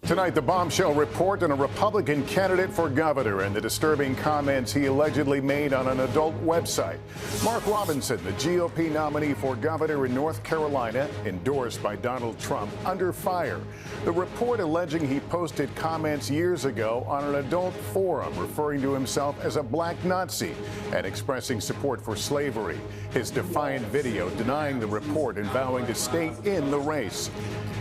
Tonight, the bombshell report on a Republican candidate for governor and the disturbing comments he allegedly made on an adult website. Mark Robinson, the GOP nominee for governor in North Carolina, endorsed by Donald Trump, under fire. The report alleging he posted comments years ago on an adult forum referring to himself as a black Nazi and expressing support for slavery. His defiant video denying the report and vowing to stay in the race.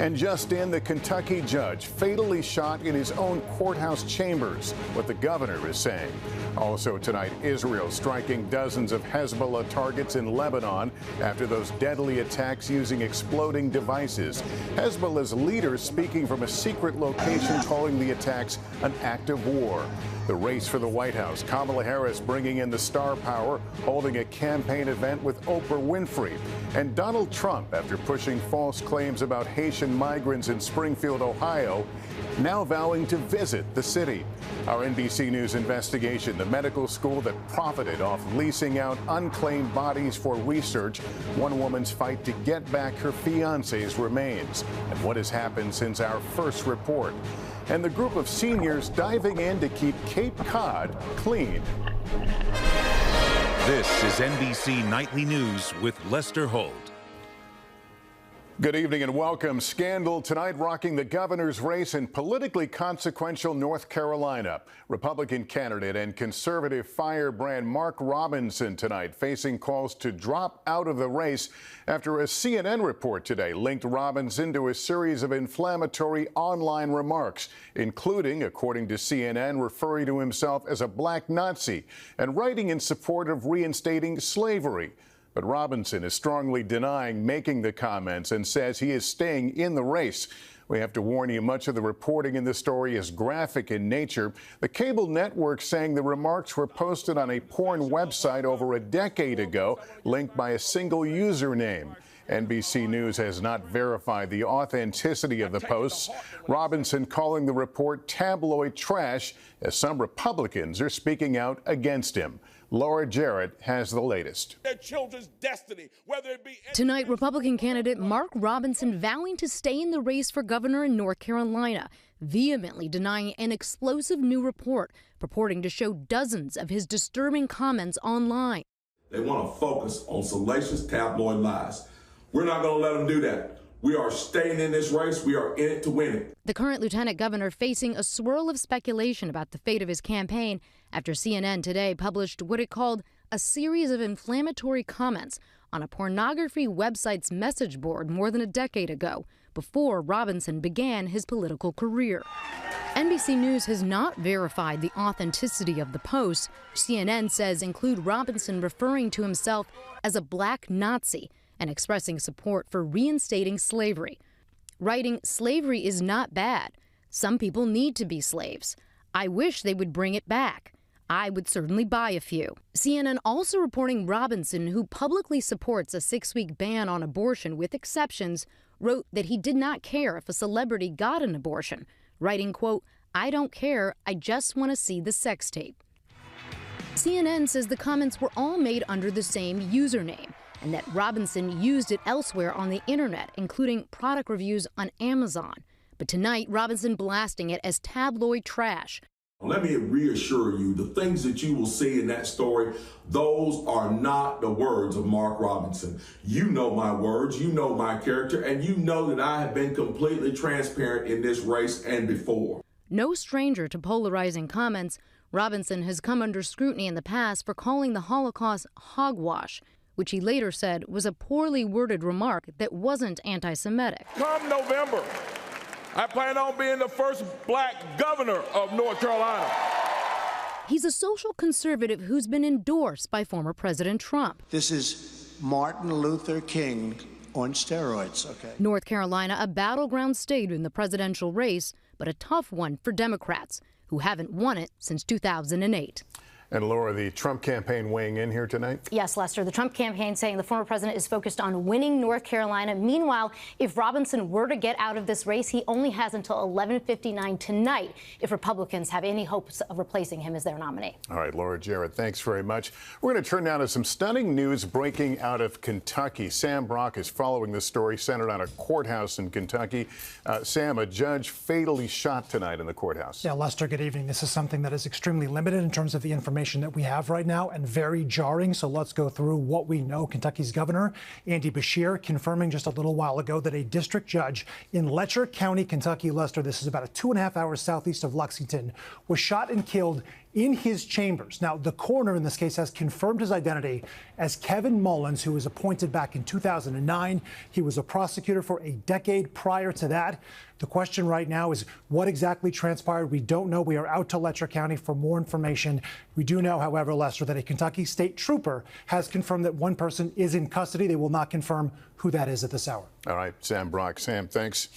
And just in, the Kentucky judge fatally shot in his own courthouse chambers, what the governor is saying. Also tonight, Israel striking dozens of Hezbollah targets in Lebanon after those deadly attacks using exploding devices. Hezbollah's leader speaking from a secret location, calling the attacks an act of war. The race for the White House, Kamala Harris bringing in the star power, holding a campaign event with Oprah Winfrey. And Donald Trump, after pushing false claims about Haitian migrants in Springfield, Ohio, now vowing to visit the city. Our NBC News investigation, the medical school that profited off leasing out unclaimed bodies for research, one woman's fight to get back her fiancé's remains, and what has happened since our first report. And the group of seniors diving in to keep Cape Cod clean. This is NBC Nightly News with Lester Holt. Good evening and welcome. Scandal tonight rocking the governor's race in politically consequential North Carolina. Republican candidate and conservative firebrand Mark Robinson tonight facing calls to drop out of the race after a CNN report today linked Robinson to a series of inflammatory online remarks, including, according to CNN, referring to himself as a black Nazi and writing in support of reinstating slavery. But Robinson is strongly denying making the comments and says he is staying in the race. We have to warn you, much of the reporting in this story is graphic in nature. The cable network saying the remarks were posted on a porn website over a decade ago, linked by a single username. NBC News has not verified the authenticity of the posts. Robinson calling the report tabloid trash, as some Republicans are speaking out against him. Laura Jarrett has the latest. Their children's destiny, whether it be tonight, Republican candidate Mark Robinson vowing to stay in the race for governor in North Carolina, vehemently denying an explosive new report purporting to show dozens of his disturbing comments online. They want to focus on salacious tabloid lies. We're not going to let them do that. We are staying in this race. We are in it to win it. The current lieutenant governor facing a swirl of speculation about the fate of his campaign after CNN today published what it called a series of inflammatory comments on a pornography website's message board more than a decade ago, before Robinson began his political career. NBC News has not verified the authenticity of the posts. CNN says include Robinson referring to himself as a black Nazi and expressing support for reinstating slavery. Writing, "Slavery is not bad. Some people need to be slaves. I wish they would bring it back. I would certainly buy a few." CNN also reporting Robinson, who publicly supports a 6-week ban on abortion with exceptions, wrote that he did not care if a celebrity got an abortion, writing, quote, "I don't care, I just want to see the sex tape." CNN says the comments were all made under the same username, and that Robinson used it elsewhere on the internet, including product reviews on Amazon. But tonight, Robinson blasting it as tabloid trash. Let me reassure you, the things that you will see in that story, those are not the words of Mark Robinson. You know my words, you know my character, and you know that I have been completely transparent in this race and before. No stranger to polarizing comments, Robinson has come under scrutiny in the past for calling the Holocaust hogwash, which he later said was a poorly worded remark that wasn't anti-Semitic. Come November, I plan on being the first black governor of North Carolina. He's a social conservative who's been endorsed by former President Trump. This is Martin Luther King on steroids, okay? North Carolina, a battleground state in the presidential race, but a tough one for Democrats, who haven't won it since 2008. And Laura, the Trump campaign weighing in here tonight? Yes, Lester. The Trump campaign saying the former president is focused on winning North Carolina. Meanwhile, if Robinson were to get out of this race, he only has until 11:59 tonight if Republicans have any hopes of replacing him as their nominee. All right, Laura Jarrett, thanks very much. We're going to turn now to some stunning news breaking out of Kentucky. Sam Brock is following this story centered on a courthouse in Kentucky. Sam, a judge fatally shot tonight in the courthouse. Yeah, Lester, good evening. This is something that is extremely limited in terms of the information that we have right now and very jarring. So let's go through what we know. Kentucky's governor, Andy Beshear, confirming just a little while ago that a district judge in Letcher County, Kentucky, Lester, this is about 2.5 hours southeast of Lexington, was shot and killed in his chambers. Now, the coroner in this case has confirmed his identity as Kevin Mullins, who was appointed back in 2009. He was a prosecutor for a decade prior to that. The question right now is what exactly transpired. We don't know. We are out to Letcher County for more information. We do know, however, Lester, that a Kentucky state trooper has confirmed that one person is in custody. They will not confirm who that is at this hour. All right, Sam Brock. Sam, thanks.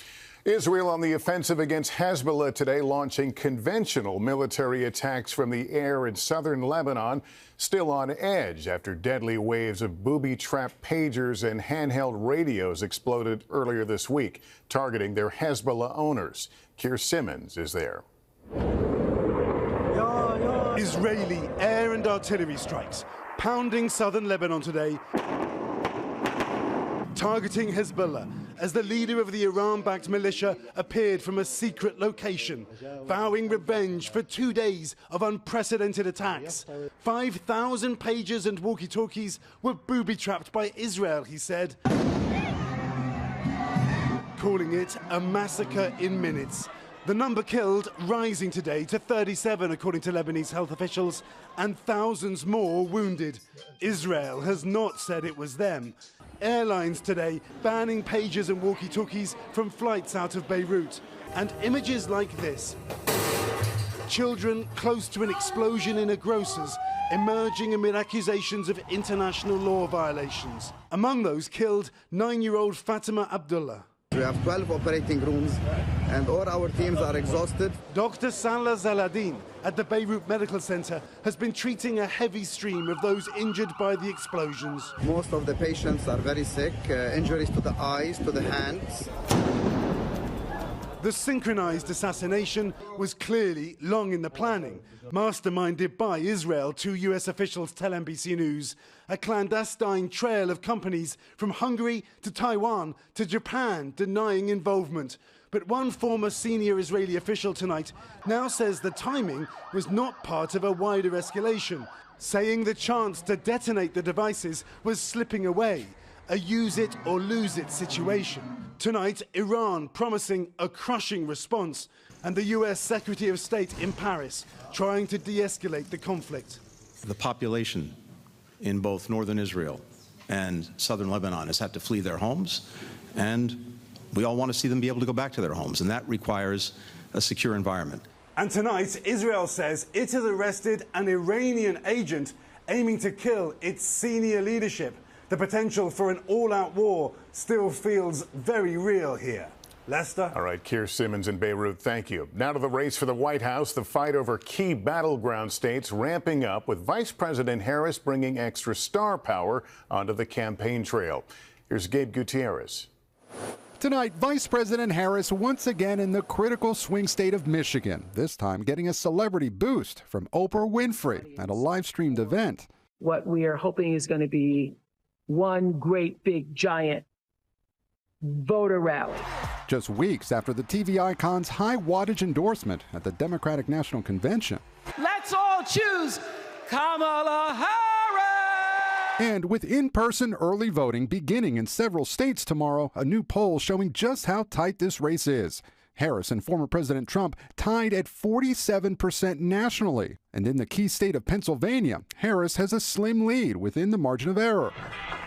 Israel on the offensive against Hezbollah today, launching conventional military attacks from the air in southern Lebanon, still on edge after deadly waves of booby-trapped pagers and handheld radios exploded earlier this week, targeting their Hezbollah owners. Keir Simmons is there. Israeli air and artillery strikes pounding southern Lebanon today, targeting Hezbollah as the leader of the Iran-backed militia appeared from a secret location, vowing revenge for 2 days of unprecedented attacks. 5,000 pagers and walkie-talkies were booby-trapped by Israel, he said, calling it a massacre in minutes. The number killed rising today to 37, according to Lebanese health officials, and thousands more wounded. Israel has not said it was them. Airlines today banning pagers and walkie-talkies from flights out of Beirut. And images like this. Children close to an explosion in a grocer's emerging amid accusations of international law violations. Among those killed, 9-year-old Fatima Abdullah. We have 12 operating rooms and all our teams are exhausted. Dr. Salah Zaladin at the Beirut Medical Center has been treating a heavy stream of those injured by the explosions. Most of the patients are very sick, injuries to the eyes, to the hands. The synchronized assassination was clearly long in the planning, masterminded by Israel, 2 US officials tell NBC News. A clandestine trail of companies from Hungary to Taiwan to Japan denying involvement. But one former senior Israeli official tonight now says the timing was not part of a wider escalation, saying the chance to detonate the devices was slipping away, a use it or lose it situation. Tonight, Iran promising a crushing response, and the US Secretary of State in Paris trying to de-escalate the conflict. The population in both northern Israel and southern Lebanon has had to flee their homes, and we all want to see them be able to go back to their homes, and that requires a secure environment. And tonight, Israel says it has arrested an Iranian agent aiming to kill its senior leadership. The potential for an all-out war still feels very real here. Lester? All right, Keir Simmons in Beirut, thank you. Now to the race for the White House, the fight over key battleground states ramping up, with Vice President Harris bringing extra star power onto the campaign trail. Here's Gabe Gutierrez. Tonight, Vice President Harris once again in the critical swing state of Michigan, this time getting a celebrity boost from Oprah Winfrey at a live-streamed event. What we are hoping is going to be one great big giant voter rally. Just weeks after the TV icon's high wattage endorsement at the Democratic National Convention. Let's all choose Kamala Harris! And with in-person early voting beginning in several states tomorrow, a new poll showing just how tight this race is. Harris and former President Trump tied at 47% nationally. And in the key state of Pennsylvania, Harris has a slim lead within the margin of error.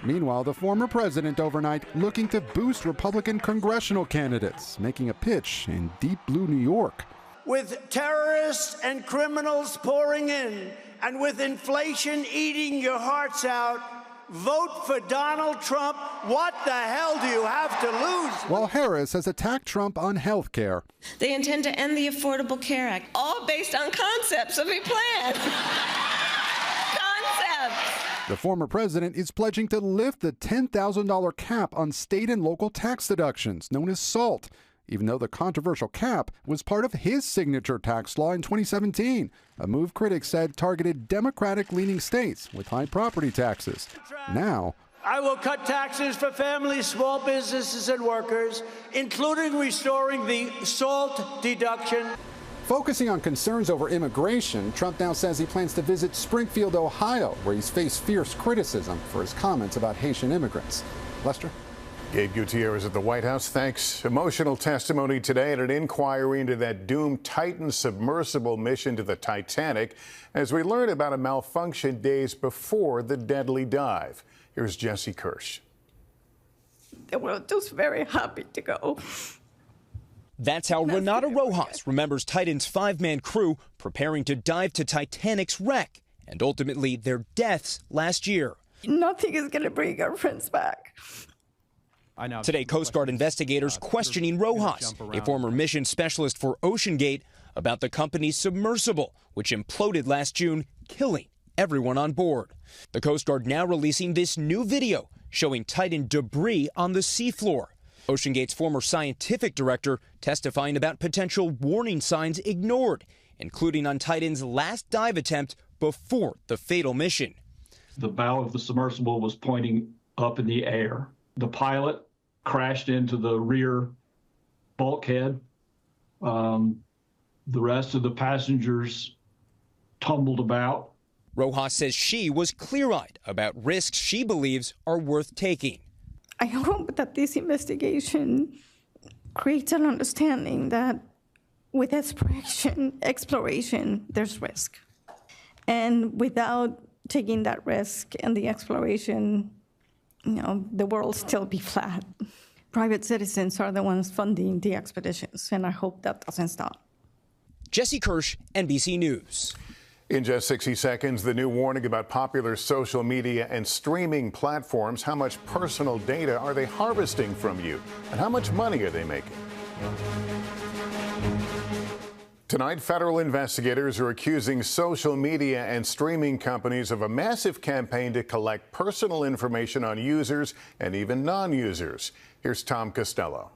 Meanwhile, the former president overnight looking to boost Republican congressional candidates, making a pitch in deep blue New York. With terrorists and criminals pouring in, and with inflation eating your hearts out, vote for Donald Trump. What the hell do you have to lose? While Harris has attacked Trump on health care. They intend to end the Affordable Care Act, all based on concepts of a plan. death. The former president is pledging to lift the $10,000 cap on state and local tax deductions, known as SALT, even though the controversial cap was part of his signature tax law in 2017, a move critics said targeted Democratic-leaning states with high property taxes. Now, I will cut taxes for families, small businesses, and workers, including restoring the SALT deduction. focusing on concerns over immigration, Trump now says he plans to visit Springfield, Ohio, where he's faced fierce criticism for his comments about Haitian immigrants. Lester? Gabe Gutierrez at the White House. Thanks. Emotional testimony today at an inquiry into that doomed Titan submersible mission to the Titanic as we learn about a malfunction days before the deadly dive. Here's Jesse Kirsch. They were just very happy to go. That's how Renata Rojas remembers Titan's five-man crew preparing to dive to Titanic's wreck and ultimately their deaths last year. Nothing is going to bring our friends back. Today, Coast Guard investigators questioning Rojas, a former mission specialist for OceanGate, about the company's submersible, which imploded last June, killing everyone on board. The Coast Guard now releasing this new video showing Titan debris on the seafloor. OceanGate's former scientific director testifying about potential warning signs ignored, including on Titan's last dive attempt before the fatal mission. The bow of the submersible was pointing up in the air. The pilot crashed into the rear bulkhead. The rest of the passengers tumbled about. Rojas says she was clear-eyed about risks she believes are worth taking. I hope that this investigation creates an understanding that with exploration, there's risk. And without taking that risk and the exploration, the world will still be flat. Private citizens are the ones funding the expeditions, and I hope that doesn't stop. Jesse Kirsch, NBC News. In just 60 seconds, the new warning about popular social media and streaming platforms. How much personal data are they harvesting from you? And how much money are they making? Tonight, federal investigators are accusing social media and streaming companies of a massive campaign to collect personal information on users and even non-users. Here's Tom Costello.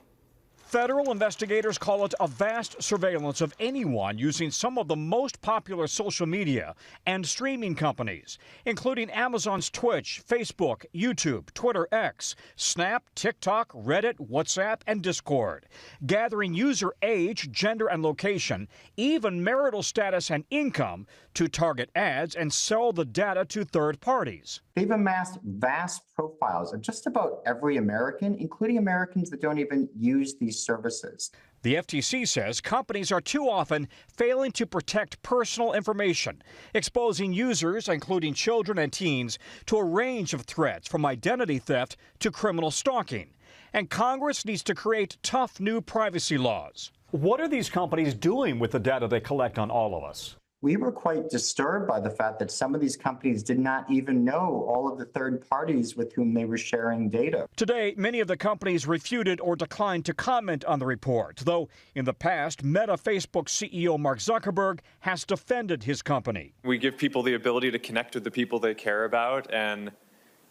Federal investigators call it a vast surveillance of anyone using some of the most popular social media and streaming companies, including Amazon's Twitch, Facebook, YouTube, Twitter X, Snap, TikTok, Reddit, WhatsApp, and Discord, gathering user age, gender, and location, even marital status and income to target ads and sell the data to third parties. They've amassed vast profiles of just about every American, including Americans that don't even use these services. The FTC says companies are too often failing to protect personal information, exposing users, including children and teens, to a range of threats from identity theft to criminal stalking. And Congress needs to create tough new privacy laws. What are these companies doing with the data they collect on all of us? We were quite disturbed by the fact that some of these companies did not even know all of the third parties with whom they were sharing data. Today, many of the companies refuted or declined to comment on the report, though in the past, Meta Facebook CEO Mark Zuckerberg has defended his company. We give people the ability to connect with the people they care about and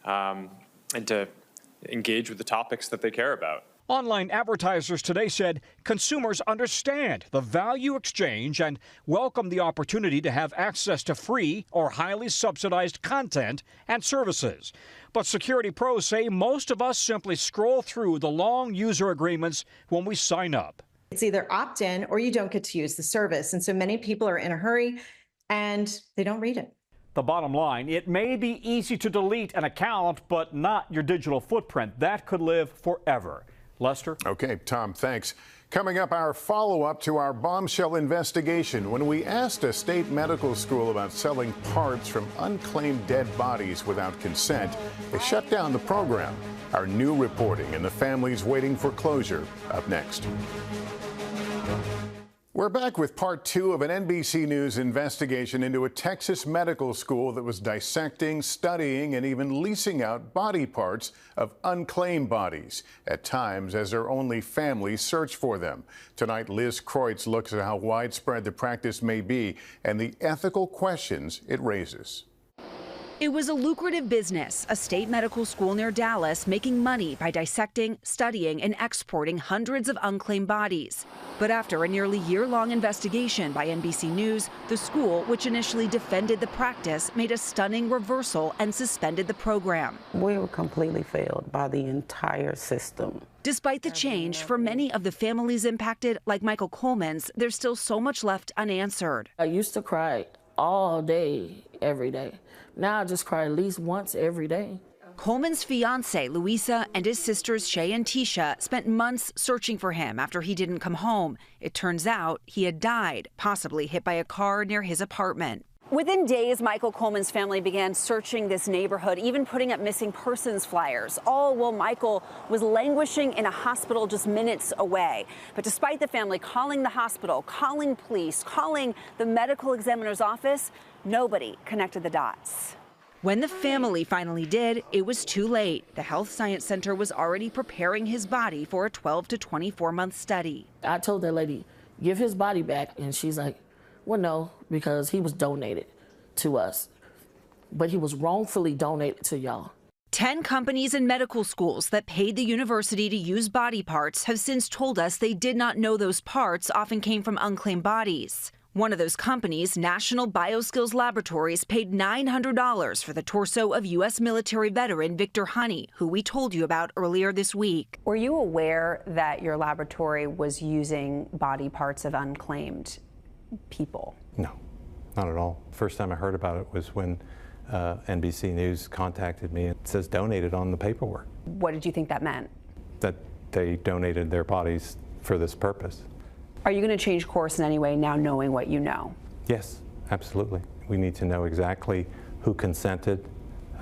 to engage with the topics that they care about. Online advertisers today said consumers understand the value exchange and welcome the opportunity to have access to free or highly subsidized content and services. But security pros say most of us simply scroll through the long user agreements when we sign up. It's either opt-in or you don't get to use the service. And so many people are in a hurry and they don't read it. The bottom line, it may be easy to delete an account, but not your digital footprint. That could live forever. Lester? Okay, Tom, thanks. Coming up, our follow-up to our bombshell investigation when we asked a state medical school about selling parts from unclaimed dead bodies without consent. They shut down the program. Our new reporting and the families waiting for closure up next. We're back with part 2 of an NBC News investigation into a Texas medical school that was dissecting, studying, and even leasing out body parts of unclaimed bodies, at times as their only families search for them. Tonight, Liz Kreutz looks at how widespread the practice may be and the ethical questions it raises. It was a lucrative business, a state medical school near Dallas making money by dissecting, studying, and exporting hundreds of unclaimed bodies. But after a nearly year-long investigation by NBC News, the school, which initially defended the practice, made a stunning reversal and suspended the program. We were completely failed by the entire system. Despite the change, for many of the families impacted, like Michael Coleman's, there's still so much left unanswered. I used to cry all day, every day. Now I just cry at least once every day. Coleman's fiancée, Louisa, and his sisters, Shay and Tisha, spent months searching for him after he didn't come home. It turns out he had died, possibly hit by a car near his apartment. Within days, Michael Coleman's family began searching this neighborhood, even putting up missing persons flyers, all while Michael was languishing in a hospital just minutes away. But despite the family calling the hospital, calling police, calling the medical examiner's office, nobody connected the dots. When the family finally did, it was too late. The Health Science Center was already preparing his body for a 12 to 24-month study. I told that lady, give his body back, and she's like, well, no, because he was donated to us, but he was wrongfully donated to y'all. 10 companies and medical schools that paid the university to use body parts have since told us they did not know those parts often came from unclaimed bodies. One of those companies, National Bioskills Laboratories, paid $900 for the torso of U.S. military veteran Victor Honey, who we told you about earlier this week. Were you aware that your laboratory was using body parts of unclaimed people? No, not at all. First time I heard about it was when NBC News contacted me. It says donated on the paperwork. What did you think that meant? That they donated their bodies for this purpose. Are you going to change course in any way now knowing what you know? Yes, absolutely. We need to know exactly who consented.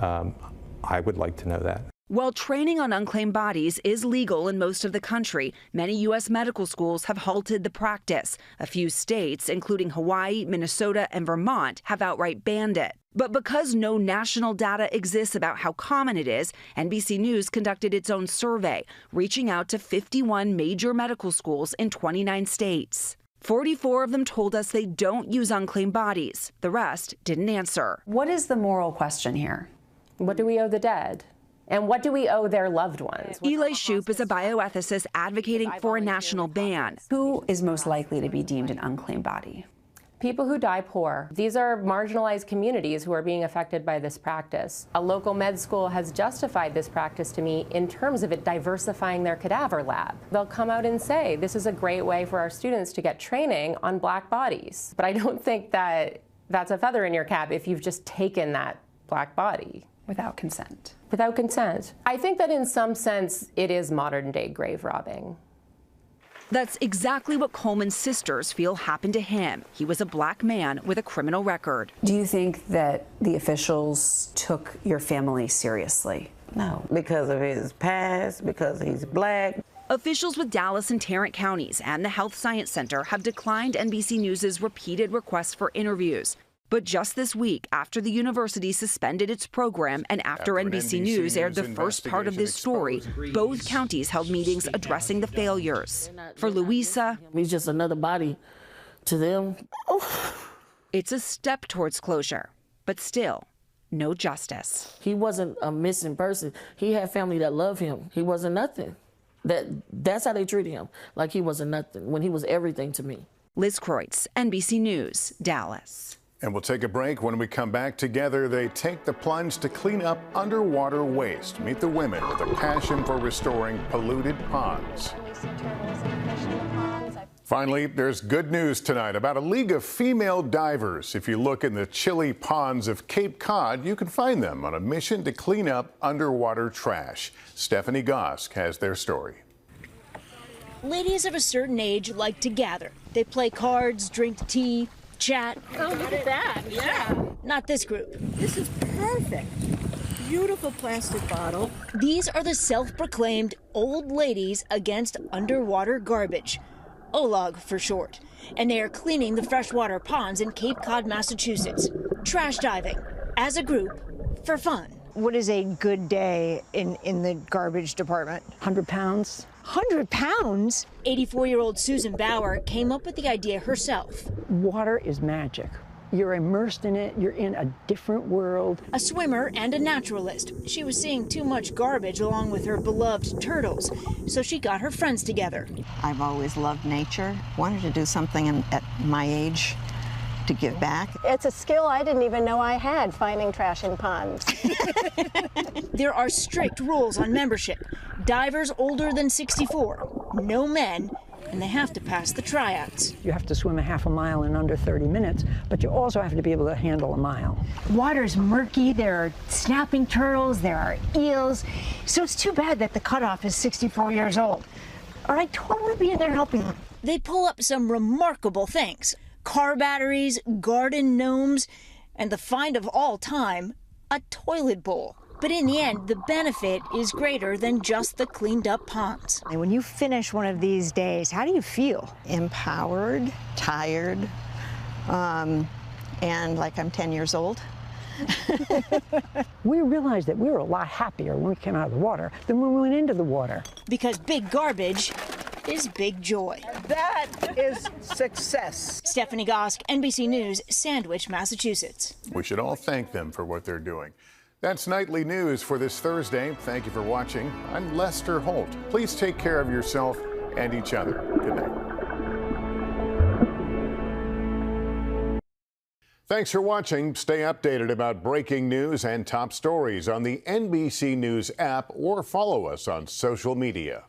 I would like to know that. While training on unclaimed bodies is legal in most of the country, many U.S. medical schools have halted the practice. A few states, including Hawaii, Minnesota, and Vermont, have outright banned it. But because no national data exists about how common it is, NBC News conducted its own survey, reaching out to 51 major medical schools in 29 states. 44 of them told us they don't use unclaimed bodies. The rest didn't answer. What is the moral question here? What do we owe the dead? And what do we owe their loved ones? Eli Shoup is a bioethicist advocating for a national ban. Who is most likely to be deemed an unclaimed body? People who die poor. These are marginalized communities who are being affected by this practice. A local med school has justified this practice to me in terms of it diversifying their cadaver lab. They'll come out and say, this is a great way for our students to get training on black bodies. But I don't think that that's a feather in your cap if you've just taken that black body. Without consent. Without consent. I think that in some sense it is modern day grave robbing. That's exactly what Coleman's sisters feel happened to him. He was a black man with a criminal record. Do you think that the officials took your family seriously? No, because of his past, because he's black. Officials with Dallas and Tarrant counties and the Health Science Center have declined NBC News' repeated requests for interviews. But just this week, after the university suspended its program and after NBC News aired the first part of this story, both counties held meetings addressing the failures. For Louisa, he's just another body to them. It's a step towards closure, but still, no justice. He wasn't a missing person. He had family that loved him. He wasn't nothing. That's how they treated him, like he wasn't nothing, when he was everything to me. Liz Kreutz, NBC News, Dallas. And we'll take a break. When we come back together, they take the plunge to clean up underwater waste. Meet the women with a passion for restoring polluted ponds. Finally, there's good news tonight about a league of female divers. If you look in the chilly ponds of Cape Cod, you can find them on a mission to clean up underwater trash. Stephanie Gosk has their story. Ladies of a certain age like to gather. They play cards, drink tea, chat. Oh, look at that. Yeah. Not this group. This is perfect. Beautiful plastic bottle. These are the self-proclaimed old ladies against underwater garbage. OLOG for short. And they are cleaning the freshwater ponds in Cape Cod, Massachusetts. Trash diving. As a group. For fun. What is a good day in the garbage department? 100 pounds. 100 pounds? 84-year-old Susan Bauer came up with the idea herself. Water is magic. You're immersed in it. You're in a different world. A swimmer and a naturalist. She was seeing too much garbage along with her beloved turtles, so she got her friends together. I've always loved nature. Wanted to do something at my age to give back. It's a skill I didn't even know I had, finding trash in ponds. There are strict rules on membership. Divers older than 64, no men, and they have to pass the tryouts. You have to swim a half a mile in under 30 minutes, but you also have to be able to handle a mile. Water's murky, there are snapping turtles, there are eels, so it's too bad that the cutoff is 64 years old. Or I'd totally be in there helping them. They pull up some remarkable things. Car batteries, garden gnomes, and the find of all time, a toilet bowl. But in the end, the benefit is greater than just the cleaned up ponds. And when you finish one of these days, how do you feel? Empowered, tired, and like I'm 10 years old. We realized that we were a lot happier when we came out of the water than when we went into the water. Because big garbage is big joy. That is success. Stephanie Gosk, NBC News, Sandwich, Massachusetts. We should all thank them for what they're doing. That's Nightly News for this Thursday. Thank you for watching. I'm Lester Holt. Please take care of yourself and each other. Good night. Thanks for watching. Stay updated about breaking news and top stories on the NBC News app or follow us on social media.